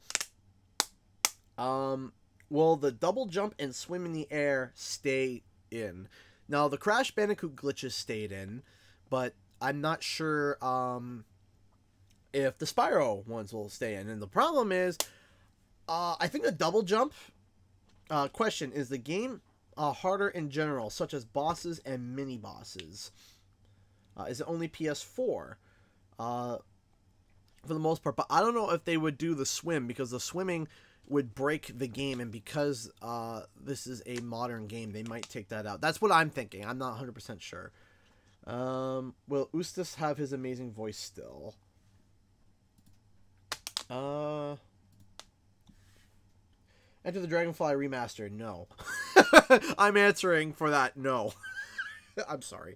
Will the double jump and swim in the air stay in? Now, the Crash Bandicoot glitches stayed in, but I'm not sure if the Spyro ones will stay in. And the problem is, I think the double jump... question, is the game harder in general, such as bosses and mini bosses? Is it only PS4? For the most part, but I don't know if they would do the swim, because the swimming would break the game, and because this is a modern game, they might take that out. That's what I'm thinking. I'm not 100% sure. Will Eustace have his amazing voice still? Enter the Dragonfly Remastered. No. I'm answering for that. No. I'm sorry.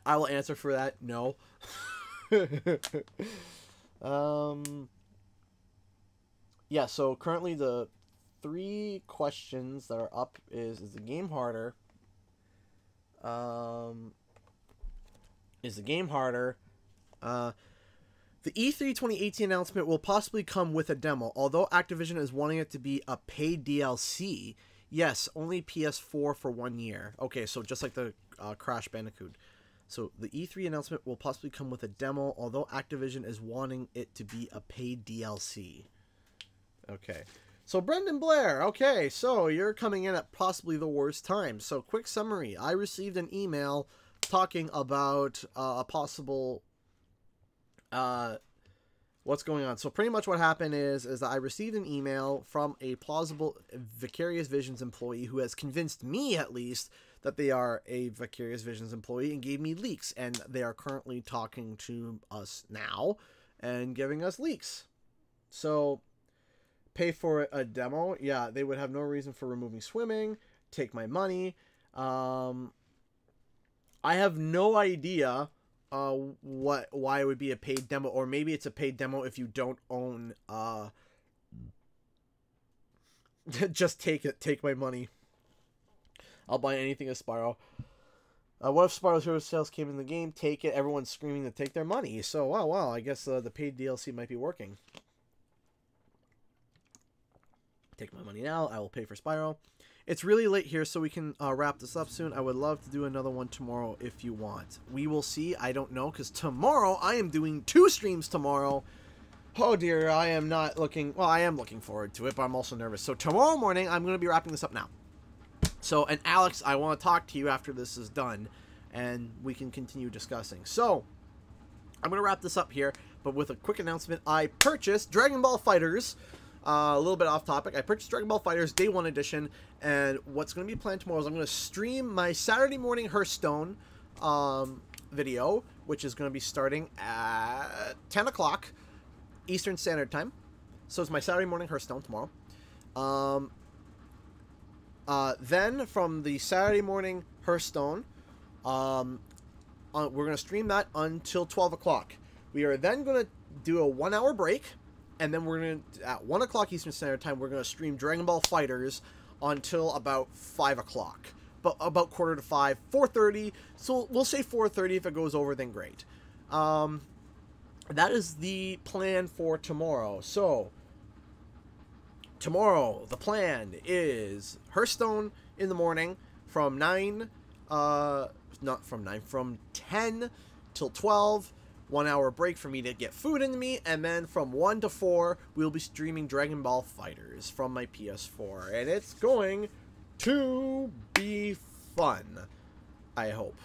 I will answer for that. No. Yeah, so currently the 3 questions that are up is the game harder? Is the game harder? The E3 2018 announcement will possibly come with a demo, although Activision is wanting it to be a paid DLC. Yes, only PS4 for 1 year. Okay, so just like the Crash Bandicoot. So the E3 announcement will possibly come with a demo, although Activision is wanting it to be a paid DLC. Okay. So Brendan Blair, okay, so you're coming in at possibly the worst time. So quick summary. I received an email talking about a possible... what's going on. So pretty much what happened is that I received an email from a plausible Vicarious Visions employee who has convinced me, at least, that they are a Vicarious Visions employee and gave me leaks. And they are currently talking to us now and giving us leaks. So, pay for a demo. Yeah, they would have no reason for removing swimming. Take my money. I have no idea why it would be a paid demo, or maybe it's a paid demo if you don't own just take my money. I'll buy anything as Spyro. What if Spyro's Hero sales came in the game? Take it. Everyone's screaming to take their money. So wow, I guess the paid DLC might be working. Take my money now. I will pay for Spyro. It's really late here, so we can wrap this up soon. I would love to do another one tomorrow if you want. We will see. I don't know, because tomorrow I am doing 2 streams tomorrow. Oh dear, I am not looking... Well, I am looking forward to it, but I'm also nervous. So tomorrow morning, I'm going to be wrapping this up now. So, and Alex, I want to talk to you after this is done, and we can continue discussing. So, I'm going to wrap this up here, but with a quick announcement. I purchased Dragon Ball FighterZ. A little bit off topic. I purchased Dragon Ball FighterZ Day 1 Edition, and what's going to be planned tomorrow is I'm going to stream my Saturday morning Hearthstone video, which is going to be starting at 10 o'clock Eastern Standard Time. So it's my Saturday morning Hearthstone tomorrow. Then from the Saturday morning Hearthstone, we're going to stream that until 12 o'clock. We are then going to do a 1-hour break. And then we're going to, at 1 o'clock Eastern Standard Time, we're going to stream Dragon Ball FighterZ until about 5 o'clock. But about 4:45, 4:30. So we'll say 4:30. If it goes over, then great. That is the plan for tomorrow. So, tomorrow, the plan is Hearthstone in the morning from 10 till 12. 1-hour break for me to get food into me, and then from 1 to 4, we'll be streaming Dragon Ball FighterZ from my PS4, and it's going to be fun. I hope.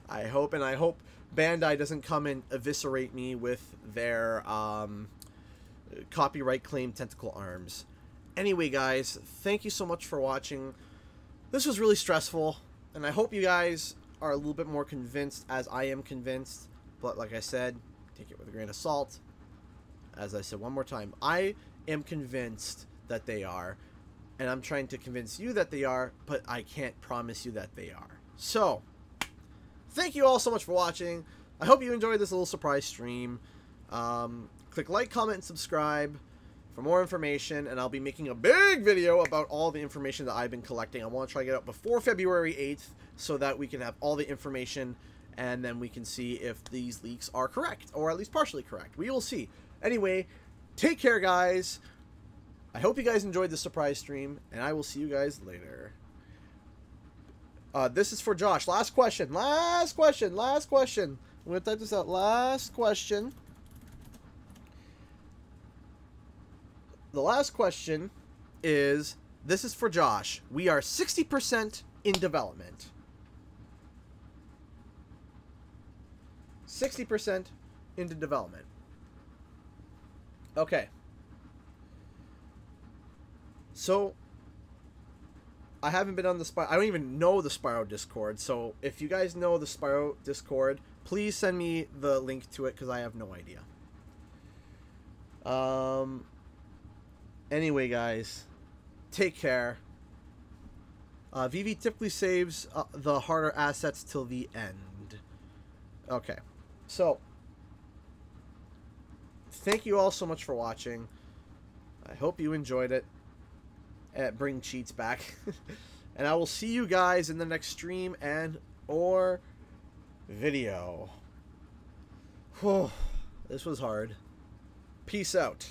I hope Bandai doesn't come and eviscerate me with their copyright claim tentacle arms. Anyway, guys, thank you so much for watching. This was really stressful, and I hope you guys are a little bit more convinced as I am convinced, but like I said, take it with a grain of salt. As I said one more time, I am convinced that they are, and I'm trying to convince you that they are, but I can't promise you that they are. So, thank you all so much for watching. I hope you enjoyed this little surprise stream. Click like, comment, and subscribe for more information, and I'll be making a big video about all the information that I've been collecting. I want to try to get it up before February 8th so that we can have all the information, and then we can see if these leaks are correct, or at least partially correct. We will see. Anyway, take care, guys. I hope you guys enjoyed the surprise stream, and I will see you guys later. This is for Josh. Last question. Last question. Last question. I'm going to type this out. Last question. The last question is, this is for Josh. We are 60% in development. 60% into development. Okay. So, I haven't been on the Spyro. I don't even know the Spyro Discord. So, if you guys know the Spyro Discord, please send me the link to it because I have no idea. Anyway, guys, take care. VV typically saves the harder assets till the end. Okay. So, thank you all so much for watching. I hope you enjoyed it. Bring cheats back. And I will see you guys in the next stream and or video. Whew, this was hard. Peace out.